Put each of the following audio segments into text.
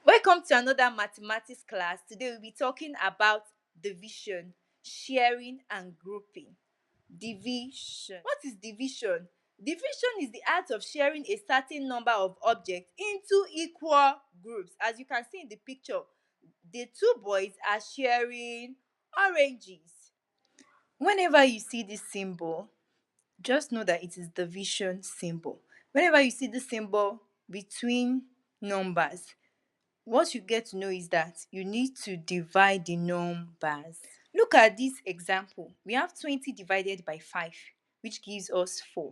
Welcome to another mathematics class. Today we'll be talking about division, sharing, and grouping. Division. What is division? Division is the art of sharing a certain number of objects into equal groups. As you can see in the picture, the two boys are sharing oranges. Whenever you see this symbol, just know that it is division symbol. Whenever you see this symbol between numbers, what you get to know is that you need to divide the numbers. Look at this example. We have 20 divided by 5, which gives us 4.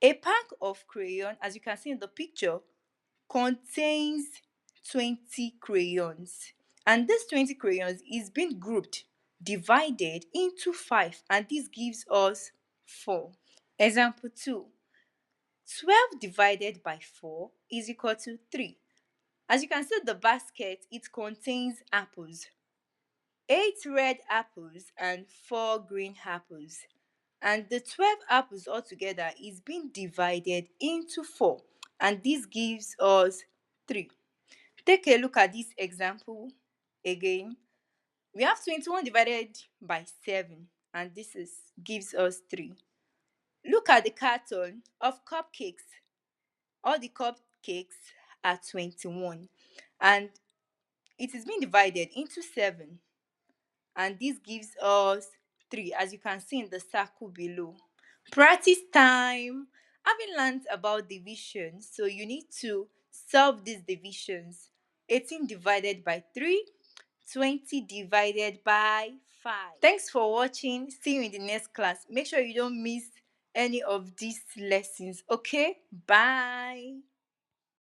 A pack of crayon, as you can see in the picture, contains 20 crayons. And this 20 crayons is being grouped, divided into 5, and this gives us 4. Example 2. 12 divided by 4 is equal to 3. As you can see, the basket, it contains apples. 8 red apples and 4 green apples. And the 12 apples altogether is being divided into 4. And this gives us 3. Take a look at this example again. We have 21 divided by 7. And this gives us 3. Look at the carton of cupcakes. All the cupcakes are 21. And it is being divided into 7, and this gives us 3, as you can see in the circle below. Practice time. Having learned about division, so you need to solve these divisions. 18 divided by 3, 20 divided by 5. Thanks for watching. See you in the next class. Make sure you don't miss any of these lessons. Okay, bye.